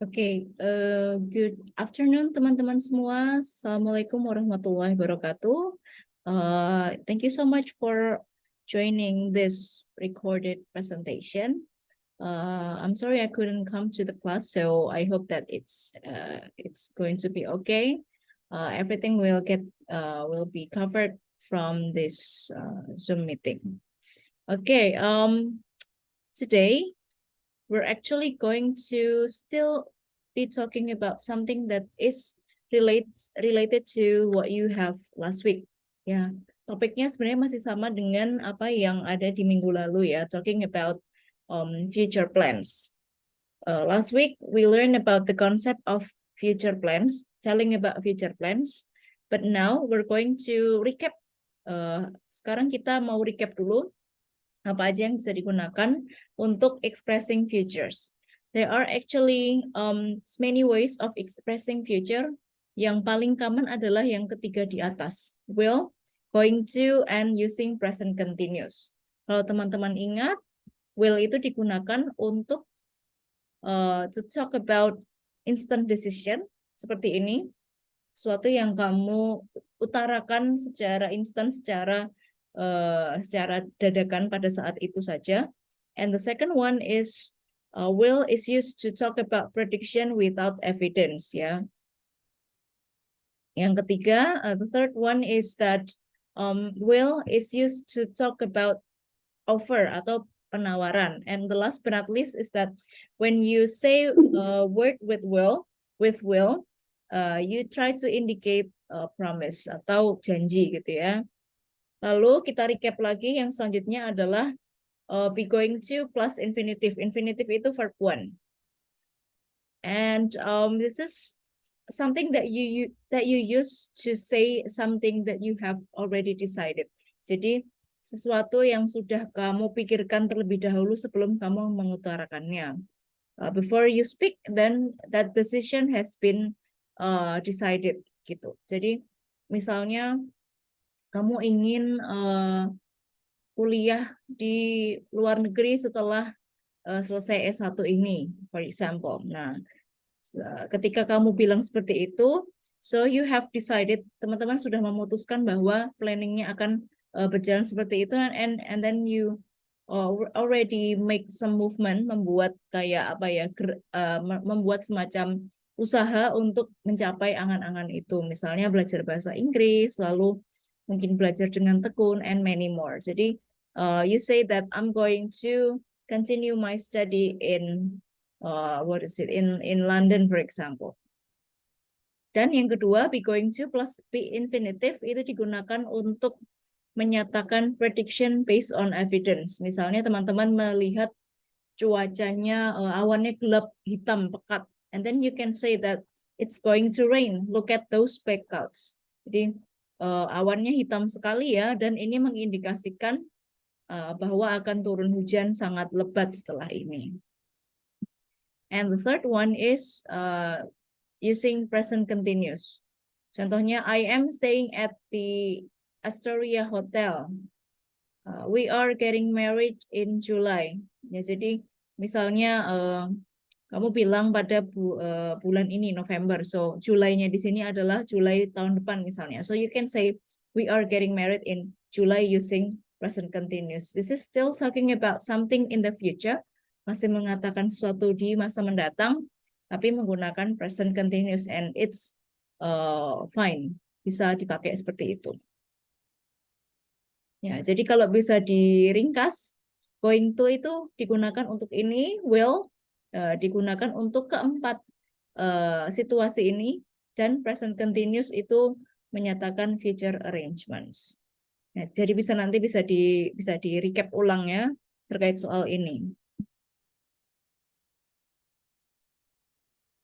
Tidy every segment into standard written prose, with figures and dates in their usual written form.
Good afternoon teman-teman semua. Assalamualaikum warahmatullahi wabarakatuh. Thank you so much for joining this recorded presentation. I'm sorry I couldn't come to the class, so I hope that it's going to be okay. Everything will be covered from this Zoom meeting. Today we're actually going to still be talking about something that is related to what you have last week. Ya, topiknya sebenarnya masih sama dengan apa yang ada di minggu lalu ya, talking about future plans. Last week we learned about the concept of future plans, telling about future plans. But now we're going to recap. Sekarang kita mau recap dulu apa aja yang bisa digunakan untuk expressing futures. There are actually many ways of expressing future. Yang paling common adalah yang ketiga di atas, will, going to, and using present continuous. Kalau teman-teman ingat, will itu digunakan untuk to talk about instant decision, seperti ini, sesuatu yang kamu utarakan secara instan, secara dadakan pada saat itu saja. And the second one is will is used to talk about prediction without evidence, ya. Yang ketiga, the third one is that will is used to talk about offer atau penawaran. And the last but not least is that when you say word with will, you try to indicate promise atau janji gitu ya. Lalu kita recap lagi, yang selanjutnya adalah be going to plus infinitive. Infinitive itu verb 1. And this is something that you use to say something that you have already decided. Jadi sesuatu yang sudah kamu pikirkan terlebih dahulu sebelum kamu mengutarakannya. Before you speak, then that decision has been decided gitu. Jadi misalnya kamu ingin kuliah di luar negeri setelah selesai S1 ini, for example. Nah, ketika kamu bilang seperti itu, so you have decided, teman-teman sudah memutuskan bahwa planningnya akan berjalan seperti itu, and then you already make some movement, membuat kayak apa ya, membuat semacam usaha untuk mencapai angan-angan itu. Misalnya belajar bahasa Inggris, lalu mungkin belajar dengan tekun, and many more. Jadi you say that I'm going to continue my study in in London, for example. Dan yang kedua, be going to plus be infinitive itu digunakan untuk menyatakan prediction based on evidence. Misalnya teman-teman melihat cuacanya awannya gelap, hitam, pekat, and then you can say that it's going to rain. Look at those black clouds. Jadi awannya hitam sekali ya, dan ini mengindikasikan bahwa akan turun hujan sangat lebat setelah ini. And the third one is using present continuous. Contohnya, I am staying at the Astoria Hotel. We are getting married in July. Ya, jadi misalnya kamu bilang pada bulan ini November, so Julainya di sini adalah Julai tahun depan misalnya. So you can say we are getting married in July using present continuous. This is still talking about something in the future, masih mengatakan sesuatu di masa mendatang, tapi menggunakan present continuous, and it's fine, bisa dipakai seperti itu. Ya, jadi kalau bisa diringkas, going to itu digunakan untuk ini, will digunakan untuk keempat situasi ini, dan present continuous itu menyatakan future arrangements. Nah, jadi nanti bisa di recap ulang ya terkait soal ini.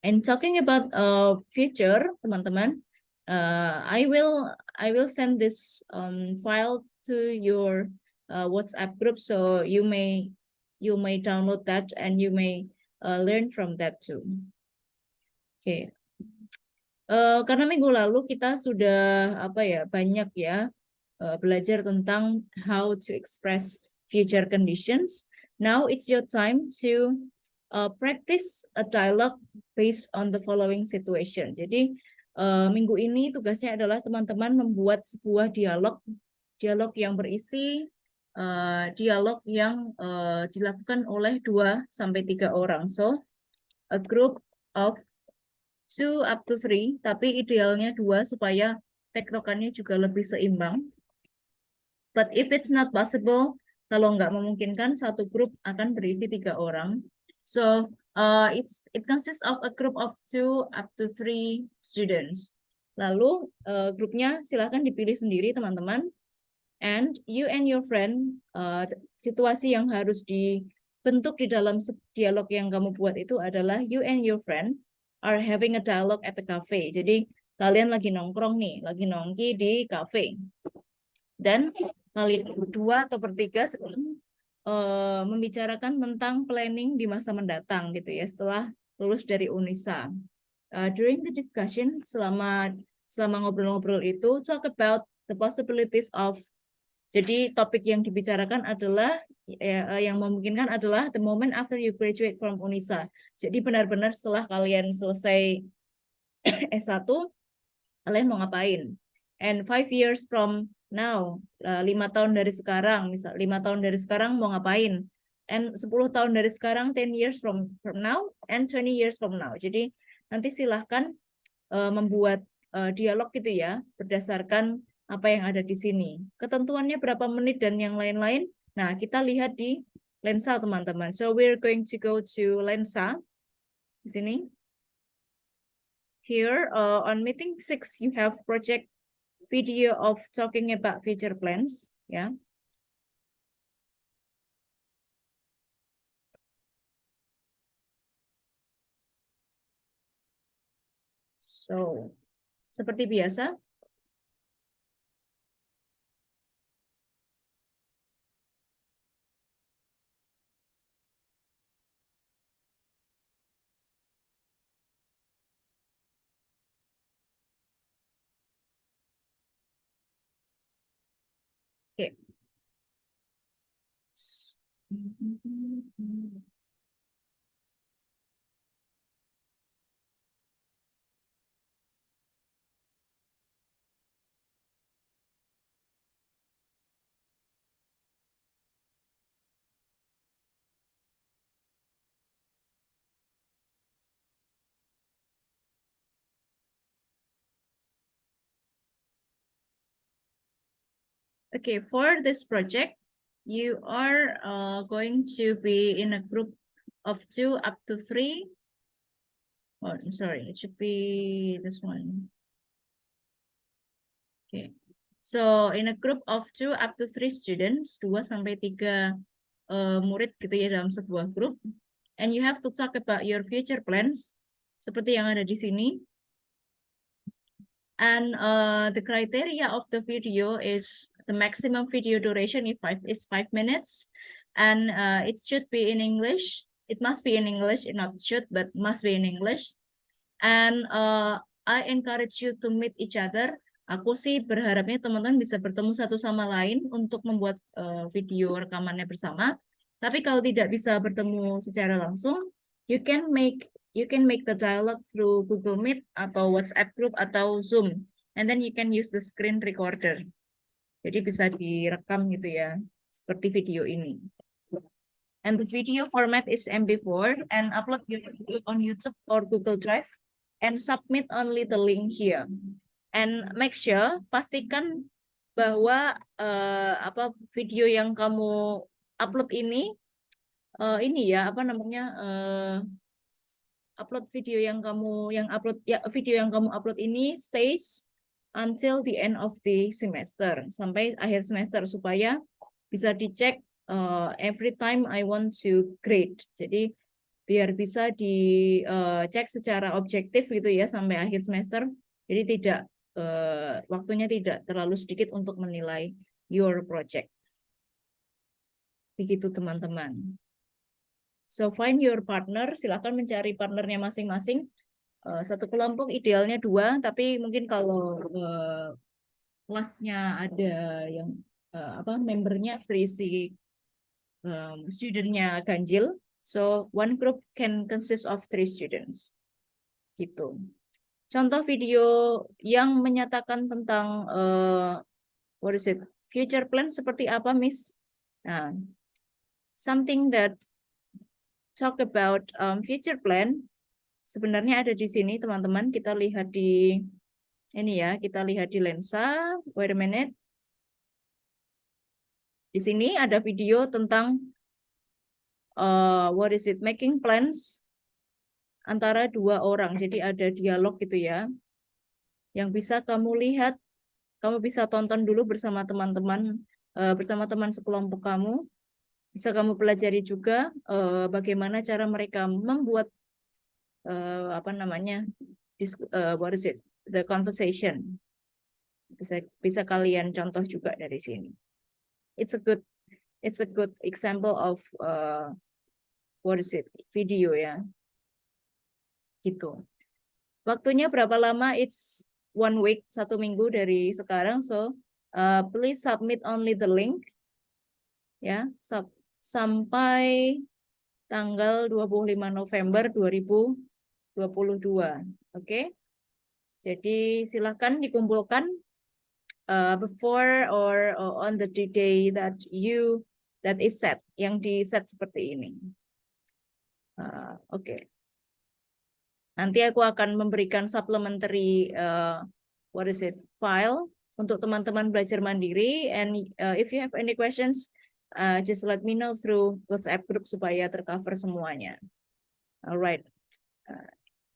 And talking about future, teman-teman, I will send this file to your WhatsApp group, so you may download that and you may learn from that too. Oke. Karena minggu lalu kita sudah banyak ya belajar tentang how to express future conditions. Now it's your time to practice a dialogue based on the following situation. Jadi minggu ini tugasnya adalah teman-teman membuat sebuah dialog yang berisi dialog yang dilakukan oleh 2 sampai 3 orang. So a group of 2 up to 3, tapi idealnya 2 supaya tektokannya juga lebih seimbang. But if it's not possible, kalau nggak memungkinkan, satu grup akan berisi 3 orang. So it consists of a group of 2 up to 3 students. Lalu grupnya silahkan dipilih sendiri teman-teman. And you and your friend, situasi yang harus dibentuk di dalam dialog yang kamu buat itu adalah you and your friend are having a dialogue at the cafe. Jadi kalian lagi nongkrong nih, lagi nongki di cafe. Dan kalian berdua atau bertiga sedang membicarakan tentang planning di masa mendatang gitu ya, setelah lulus dari Unisa. During the discussion, selama ngobrol-ngobrol itu, talk about the possibilities of. Jadi topik yang dibicarakan adalah yang memungkinkan adalah the moment after you graduate from Unisa. Jadi benar-benar setelah kalian selesai S1, kalian mau ngapain? And 5 years from now, 5 tahun dari sekarang, misal 5 tahun dari sekarang mau ngapain? And 10 tahun dari sekarang, 10 years from now, and 20 years from now. Jadi nanti silahkan membuat dialog gitu ya, berdasarkan apa yang ada di sini. Ketentuannya berapa menit dan yang lain-lain. Nah, kita lihat di lensa teman-teman. So we're going to go to lensa. Di sini. Here on meeting 6 you have project video of talking about future plans, ya. So, seperti biasa, oke. Okay, for this project, you are going to be in a group of 2 up to 3. Oh, sorry, it should be this one. Okay, so in a group of 2 up to 3 students, 2 sampai 3 murid gitu ya dalam sebuah grup. And you have to talk about your future plans, seperti yang ada di sini. And the criteria of the video is the maximum video duration is 5 minutes, and it should be in English. It must be in English, not should, but must be in English. And I encourage you to meet each other. Aku sih berharapnya teman-teman bisa bertemu satu sama lain untuk membuat video rekamannya bersama. Tapi kalau tidak bisa bertemu secara langsung, you can make the dialogue through Google Meet atau WhatsApp group atau Zoom, and then you can use the screen recorder. Jadi bisa direkam gitu ya, seperti video ini. And the video format is MP4 and upload on YouTube or Google Drive and submit only the link here. And make sure, pastikan bahwa video yang kamu upload ini ya apa namanya upload video yang kamu upload ini stays until the end of the semester, sampai akhir semester, supaya bisa dicek every time I want to grade. Jadi biar bisa dicek secara objektif gitu ya sampai akhir semester. Jadi tidak waktunya tidak terlalu sedikit untuk menilai your project. Begitu teman-teman. So find your partner, silakan mencari partnernya masing-masing. Satu kelompok idealnya 2, tapi mungkin kalau kelasnya ada yang membernya berisi studentnya ganjil, So one group can consist of 3 students. Gitu. Contoh video yang menyatakan tentang what is it? Future plan seperti apa, Miss? Nah, something that talk about future plan sebenarnya ada di sini, teman-teman. Kita lihat di ini ya, kita lihat di lensa. Wait a minute. Di sini ada video tentang what is it? Making plans antara 2 orang. Jadi ada dialog gitu ya. Yang bisa kamu lihat, kamu bisa tonton dulu bersama teman-teman, bersama teman sekelompok kamu. Bisa kamu pelajari juga bagaimana cara mereka membuat apa namanya, what is it? The conversation. Bisa kalian contoh juga dari sini. It's a good example of what is it? Video ya. Gitu. Waktunya berapa lama? It's 1 week, 1 minggu dari sekarang. So please submit only the link ya sampai tanggal 25 November 2022. Oke. Jadi silahkan dikumpulkan before or on the day that is set, yang di set seperti ini. Oke. Nanti aku akan memberikan supplementary what is it, file untuk teman-teman belajar mandiri, and if you have any questions just let me know through WhatsApp group supaya tercover semuanya. Alright.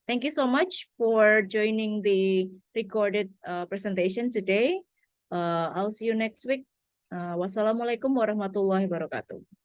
Thank you so much for joining the recorded presentation today. I'll see you next week. Wassalamualaikum warahmatullahi wabarakatuh.